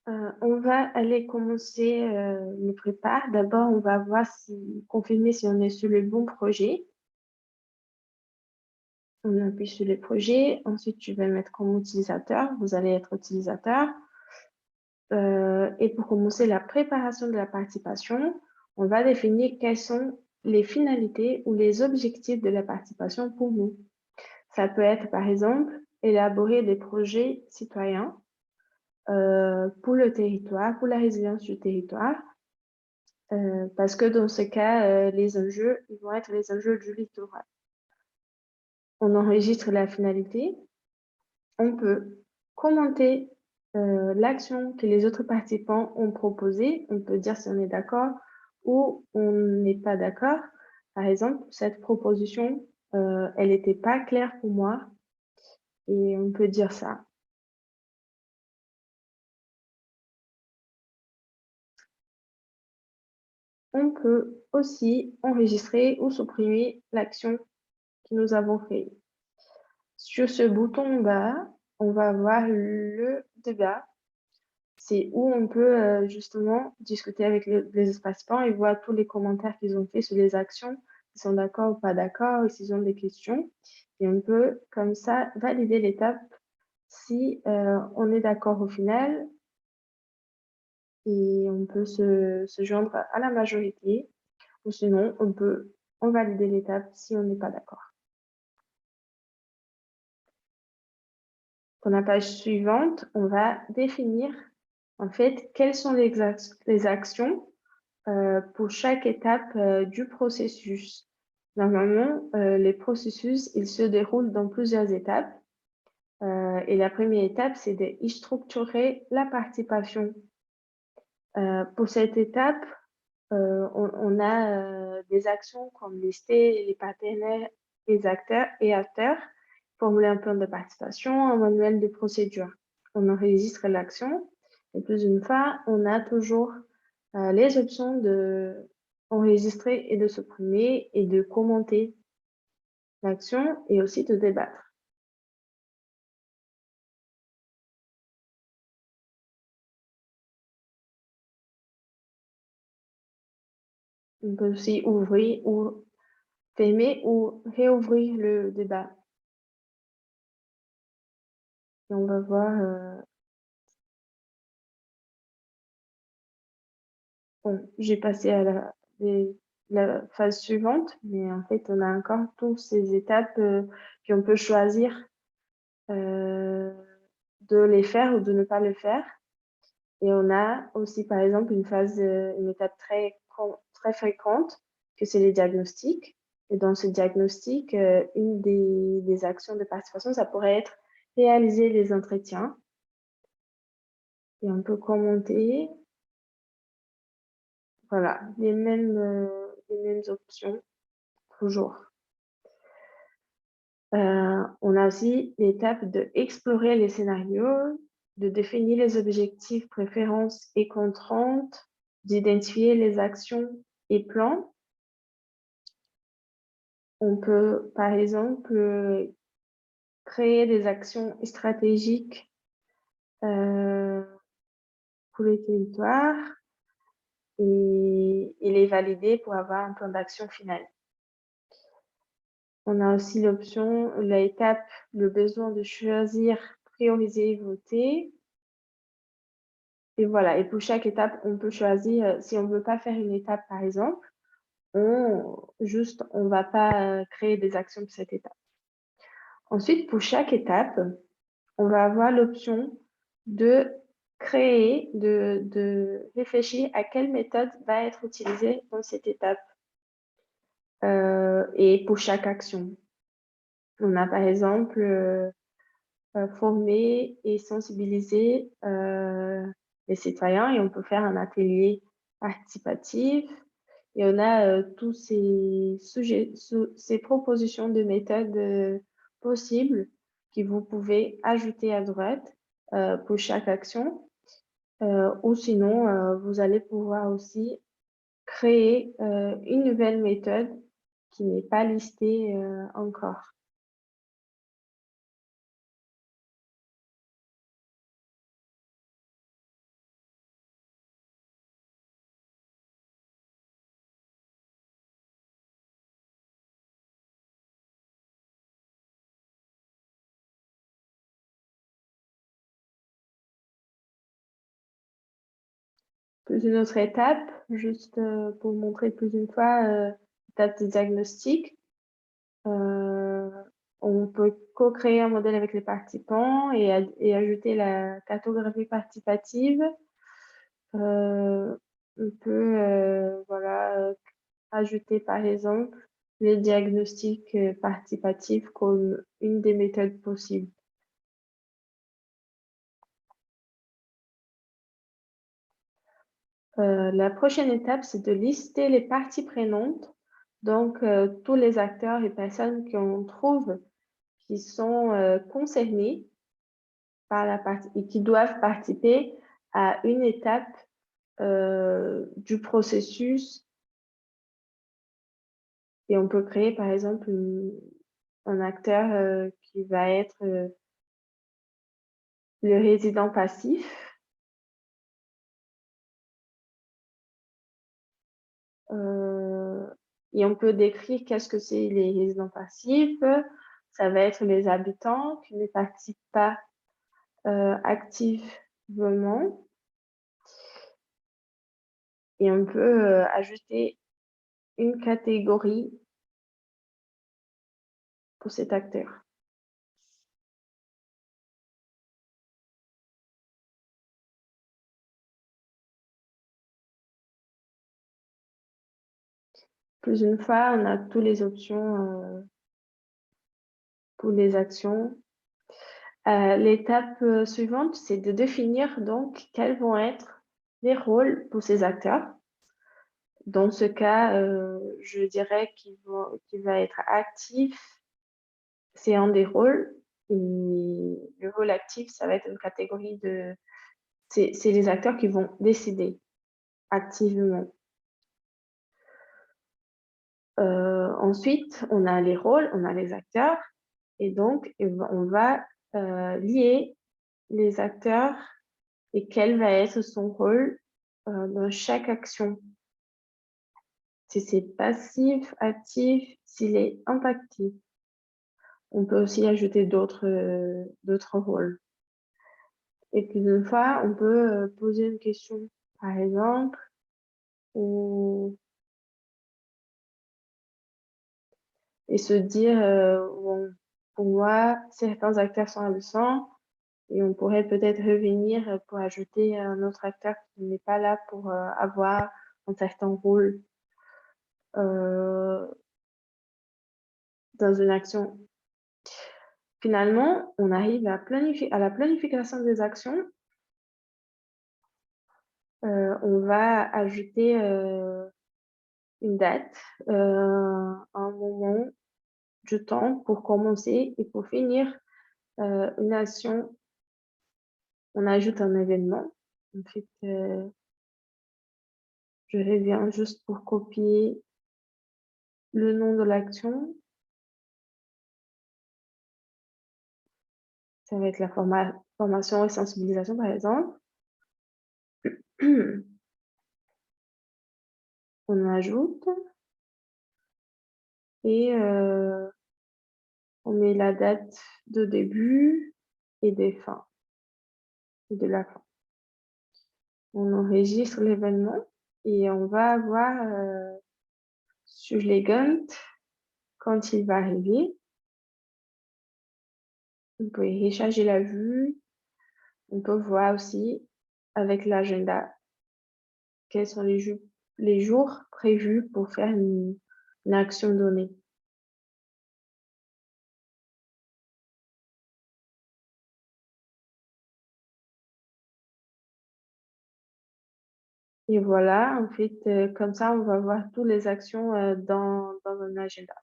On va aller commencer le prépare. D'abord, on va voir confirmer si on est sur le bon projet. On appuie sur le projet. Ensuite, tu vas mettre comme utilisateur. Vous allez être utilisateur. Et pour commencer la préparation de la participation, on va définir quelles sont les finalités ou les objectifs de la participation pour nous. Ça peut être, par exemple, élaborer des projets citoyens pour le territoire, pour la résilience du territoire. Parce que dans ce cas, les enjeux, ils vont être les enjeux du littoral. On enregistre la finalité. On peut commenter l'action que les autres participants ont proposée. On peut dire si on est d'accord ou on n'est pas d'accord. Par exemple, cette proposition, elle n'était pas claire pour moi et on peut dire ça. On peut aussi enregistrer ou supprimer l'action que nous avons créée. Sur ce bouton bas, on va voir le débat. C'est où on peut justement discuter avec les participants et voir tous les commentaires qu'ils ont fait sur les actions, s'ils sont d'accord ou pas d'accord, s'ils ont des questions. Et on peut comme ça valider l'étape si on est d'accord au final et on peut se joindre à la majorité ou sinon on peut valider l'étape si on n'est pas d'accord. Pour la page suivante, on va définir en fait quelles sont les actions pour chaque étape du processus. Normalement, les processus, ils se déroulent dans plusieurs étapes. Et la première étape, c'est de structurer la participation. Pour cette étape, on a des actions comme lister les partenaires, les acteurs, formuler un plan de participation, un manuel de procédure. On enregistre l'action et plus une fois, on a toujours les options de enregistrer et de supprimer et de commenter l'action et aussi de débattre. On peut aussi ouvrir ou fermer ou réouvrir le débat. Et on va voir. Bon, j'ai passé à la phase suivante, mais en fait, on a encore toutes ces étapes qu'on peut choisir euh, de les faire ou de ne pas le faire. Et on a aussi, par exemple, une étape très fréquente, que c'est les diagnostics. Et dans ce diagnostic, une des actions de participation, ça pourrait être réaliser les entretiens. Et on peut commenter, voilà, les mêmes options, toujours. On a aussi l'étape de explorer les scénarios, de définir les objectifs, préférences et contraintes, d'identifier les actions et plans. On peut, par exemple, créer des actions stratégiques pour les territoires et les valider pour avoir un plan d'action final. On a aussi l'étape, le besoin de choisir, prioriser, voter. Et voilà, et pour chaque étape, on peut choisir, si on ne veut pas faire une étape, par exemple, on ne va pas créer des actions pour cette étape. Ensuite, pour chaque étape, on va avoir l'option de créer, de réfléchir à quelle méthode va être utilisée dans cette étape et pour chaque action. On a par exemple former et sensibiliser les citoyens et on peut faire un atelier participatif et on a tous ces propositions de méthodes possibles que vous pouvez ajouter à droite pour chaque action ou sinon vous allez pouvoir aussi créer une nouvelle méthode qui n'est pas listée encore. Plus une autre étape, juste pour montrer plus une fois, étape de diagnostic. On peut co-créer un modèle avec les participants et ajouter la cartographie participative. On peut ajouter par exemple les diagnostics participatifs comme une des méthodes possibles. La prochaine étape, c'est de lister les parties prenantes, donc tous les acteurs et personnes qu'on trouve qui sont concernés par la partie et qui doivent participer à une étape du processus. Et on peut créer, par exemple, un acteur qui va être le résident passif. Et on peut décrire qu'est-ce que c'est les résidents passifs. Ça va être les habitants qui ne participent pas activement. Et on peut ajouter une catégorie pour cet acteur. Plus une fois, on a toutes les options pour les actions. L'étape suivante, c'est de définir donc quels vont être les rôles pour ces acteurs. Dans ce cas, je dirais qu'il va être actif, c'est un des rôles. Et le rôle actif, ça va être une catégorie de... C'est les acteurs qui vont décider activement. Ensuite, on a les rôles, on a les acteurs. Et donc, on va lier les acteurs et quel va être son rôle dans chaque action. Si c'est passif, actif, s'il est impactif. On peut aussi ajouter d'autres rôles. Et puis une fois, on peut poser une question, par exemple, et se dire, bon, pour moi, certains acteurs sont absents, et on pourrait peut-être revenir pour ajouter un autre acteur qui n'est pas là pour avoir un certain rôle dans une action. Finalement, on arrive à la planification des actions. On va ajouter une date, un moment du temps pour commencer et pour finir une action. On ajoute un événement. En fait, je reviens juste pour copier le nom de l'action. Ça va être la formation et sensibilisation, par exemple. On ajoute et on met la date de début et de fin. Et de la fin. On enregistre l'événement et on va avoir sur les Gantt quand il va arriver. On peut y recharger la vue. On peut voir aussi avec l'agenda quels sont les jours prévus pour faire une action donnée. Et voilà, en fait, comme ça, on va voir toutes les actions dans un agenda.